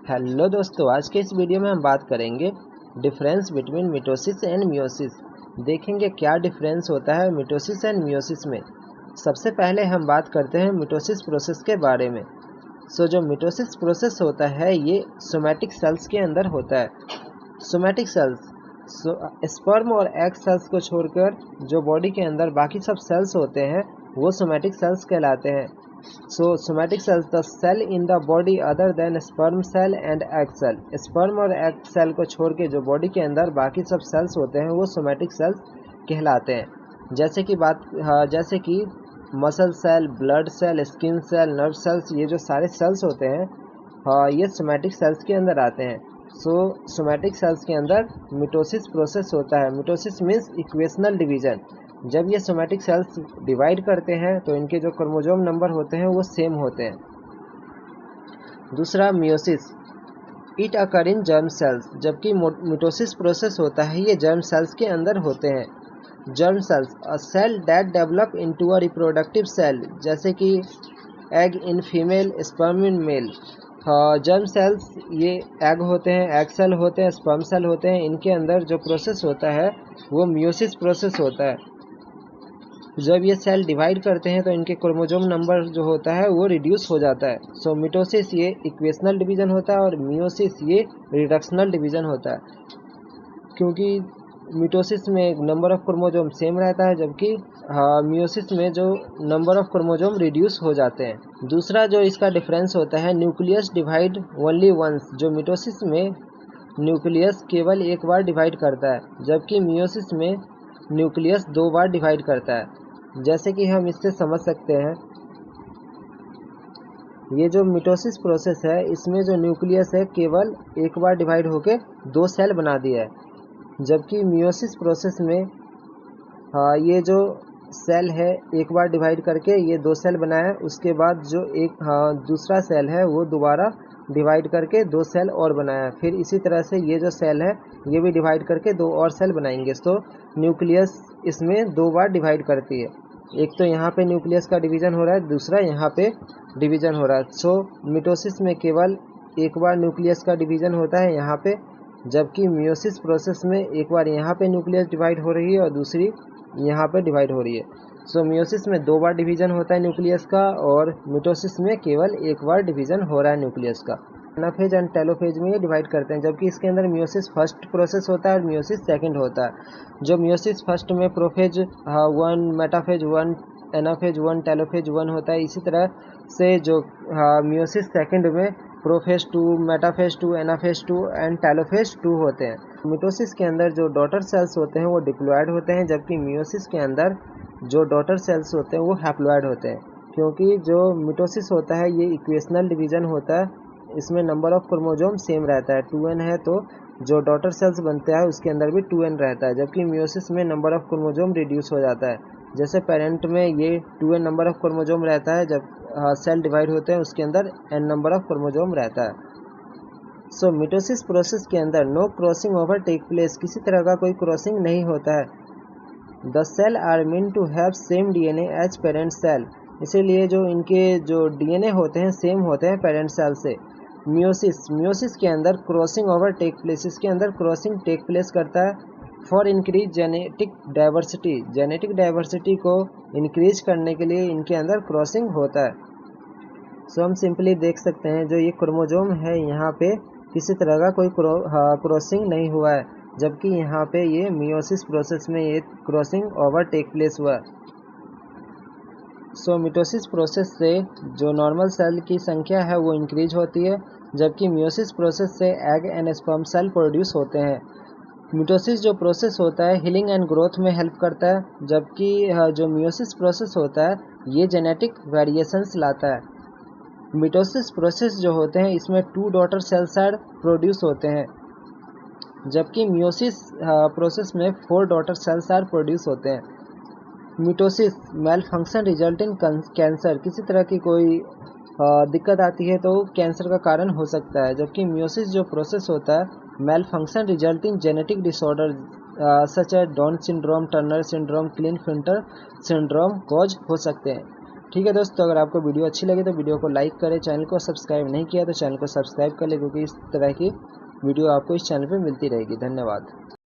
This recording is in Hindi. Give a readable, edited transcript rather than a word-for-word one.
हेलो दोस्तों, आज के इस वीडियो में हम बात करेंगे difference between mitosis and meiosis. देखेंगे क्या डिफरेंस होता है मिटोसिस एंड मियोसिस में। सबसे पहले हम बात करते हैं मिटोसिस प्रोसेस के बारे में। जो मिटोसिस प्रोसेस होता है ये सोमैटिक सेल्स के अंदर होता है। सोमैटिक सेल्स स्पर्म और एग सेल्स को छोड़कर जो बॉडी के अंदर बाकी सब सेल्स होते हैं वो सोमैटिक सेल्स कहलाते हैं। Somatic cells the cell in the body other than sperm cell and egg cell. Sperm और एग सेल को छोड़ के जो बॉडी के अंदर बाकी सब सेल्स होते हैं वो सोमैटिक सेल्स कहलाते हैं। जैसे कि muscle cell, blood cell, skin cell, nerve cells, ये जो सारे सेल्स होते हैं ये सोमैटिक सेल्स के अंदर आते हैं। सोमैटिक सेल्स के अंदर मिटोसिस प्रोसेस होता है। Mitosis means equational division. जब ये सोमैटिक सेल्स डिवाइड करते हैं तो इनके जो क्रोमोसोम नंबर होते हैं वो सेम होते हैं। दूसरा meiosis, it occur in germ cells. जबकि मिटोसिस प्रोसेस होता है ये जर्म सेल्स के अंदर होते हैं। Germ cells a cell that develop into a reproductive cell, जैसे कि egg in female, sperm in male. Germ cells ये एग होते हैं, एग सेल होते हैं, स्पर्म सेल होते हैं। इनके अंदर जो प्रोसेस होता है वो मियोसिस प्रोसेस होता है। जब ये सेल डिवाइड करते हैं तो इनके क्रोमोसोम नंबर जो होता है वो रिड्यूस हो जाता है। मिटोसिस ये इक्वेशनल डिवीजन होता है और मियोसिस ये रिडक्शनल डिवीजन होता है, क्योंकि मिटोसिस में नंबर ऑफ क्रोमोसोम सेम रहता है जबकि मियोसिस में जो नंबर ऑफ क्रोमोसोम रिड्यूस हो जाते हैं। दूसरा जो इसका डिफरेंस होता है न्यूक्लियस डिवाइड ओनली वंस। जो मिटोसिस में न्यूक्लियस केवल एक बार डिवाइड करता है जबकि मियोसिस में न्यूक्लियस 2 बार डिवाइड करता है। जैसे कि हम इससे समझ सकते हैं, ये जो मिटोसिस प्रोसेस है इसमें जो न्यूक्लियस है केवल एक बार डिवाइड होके 2 सेल बना दिया है, जबकि मियोसिस प्रोसेस में ये जो सेल है एक बार डिवाइड करके ये 2 सेल बनाया, उसके बाद जो दूसरा सेल है वो दोबारा डिवाइड करके 2 सेल और बनाया, फिर इसी तरह से ये जो सेल है ये भी डिवाइड करके 2 और सेल बनाएंगे। न्यूक्लियस इसमें 2 बार डिवाइड करती है। एक तो यहाँ पे न्यूक्लियस का डिवीजन हो रहा है, दूसरा यहाँ पे डिवीजन हो रहा है। मिटोसिस में केवल एक बार न्यूक्लियस का डिवीजन होता है यहाँ पे, जबकि मियोसिस प्रोसेस में एक बार यहाँ पे न्यूक्लियस डिवाइड हो रही है और दूसरी यहाँ पे डिवाइड हो रही है। मियोसिस में 2 बार डिवीजन होता है न्यूक्लियस का और मिटोसिस में केवल एक बार डिवीजन हो रहा है न्यूक्लियस का। एनाफेज एंड टेलोफेज में ये डिवाइड करते हैं, जबकि इसके अंदर मियोसिस फर्स्ट प्रोसेस होता है और मियोसिस सेकंड होता है। जो मियोसिस फर्स्ट में प्रोफेज 1, मेटाफेज 1, एनाफेज 1, टेलोफेज 1 होता है। इसी तरह से जो मियोसिस सेकंड में prophase 2, metaphase 2, anaphase 2 and telophase 2 होते हैं। मिटोसिस के अंदर जो डॉटर सेल्स होते हैं वो डिप्लॉयड होते हैं, जबकि मियोसिस के अंदर जो डॉटर सेल्स होते हैं वो हैप्लॉयड होते हैं। क्योंकि जो मिटोसिस होता है ये इक्वेशनल डिवीजन होता है, इसमें नंबर ऑफ क्रोमोसोम सेम रहता है। 2n है तो जो डॉटर सेल्स बनते हैं उसके अंदर भी 2n रहता है, जबकि मियोसिस में नंबर ऑफ क्रोमोसोम रिड्यूस हो जाता है। जैसे पेरेंट में ये 2n नंबर ऑफ क्रोमोसोम रहता है, जब सेल डिवाइड होते हैं उसके अंदर n नंबर ऑफ क्रोमोसोम रहता है। मिटोसिस प्रोसेस के अंदर no crossing over take place, किसी तरह का कोई क्रॉसिंग नहीं होता है। The cell are mean to have same DNA as parent cell, इसीलिए जो इनके जो DNA होते हैं सेम होते हैं पेरेंट सेल से। मियोसिस के अंदर क्रॉसिंग ओवर टेक प्लेस, इसके अंदर क्रॉसिंग टेक प्लेस करता है for increase genetic diversity. Genetic diversity को इंक्रीज करने के लिए इनके अंदर क्रॉसिंग होता है। हम सिंपली देख सकते हैं जो ये क्रोमोसोम है यहाँ पे किसी तरह का कोई क्रॉसिंग नहीं हुआ है, जबकि यहाँ पे ये मियोसिस प्रोसेस में ये क्रॉसिंग ओवर टेक प्लेस हुआ। मिटोसिस प्रोसेस से जो नॉर्मल सेल की संख्या है वो इंक्रीज होती है, जबकि मियोसिस प्रोसेस से egg and sperm cell produce होते हैं। मिटोसिस जो प्रोसेस होता है हीलिंग एंड ग्रोथ में हेल्प करता है, जबकि जो मियोसिस प्रोसेस होता है ये जेनेटिक वेरिएशंस लाता है। मिटोसिस प्रोसेस जो होते हैं इसमें 2 डॉटर सेल्स प्रोड्यूस होते हैं, जबकि मियोसिस प्रोसेस में 4 डॉटर सेल्स प्रोड्यूस होते हैं। Mitosis malfunction result in cancer, किसी तरह की कोई दिक्कत आती है तो कैंसर का कारण हो सकता है, जबकि मियोसिस जो प्रोसेस होता है malfunction result in genetic disorder such as Down syndrome, Turner syndrome, Klinefelter syndrome cause हो सकते हैं। ठीक है दोस्तों, अगर आपको वीडियो अच्छी लगी तो वीडियो को लाइक करें, चैनल को सब्सक्राइब नहीं किया तो चैनल को सब्सक्राइब कर ले, क्योंकि इस तरह की वीडियो आपको इस चैनल पर मिलती रहेगी। धन्यवाद।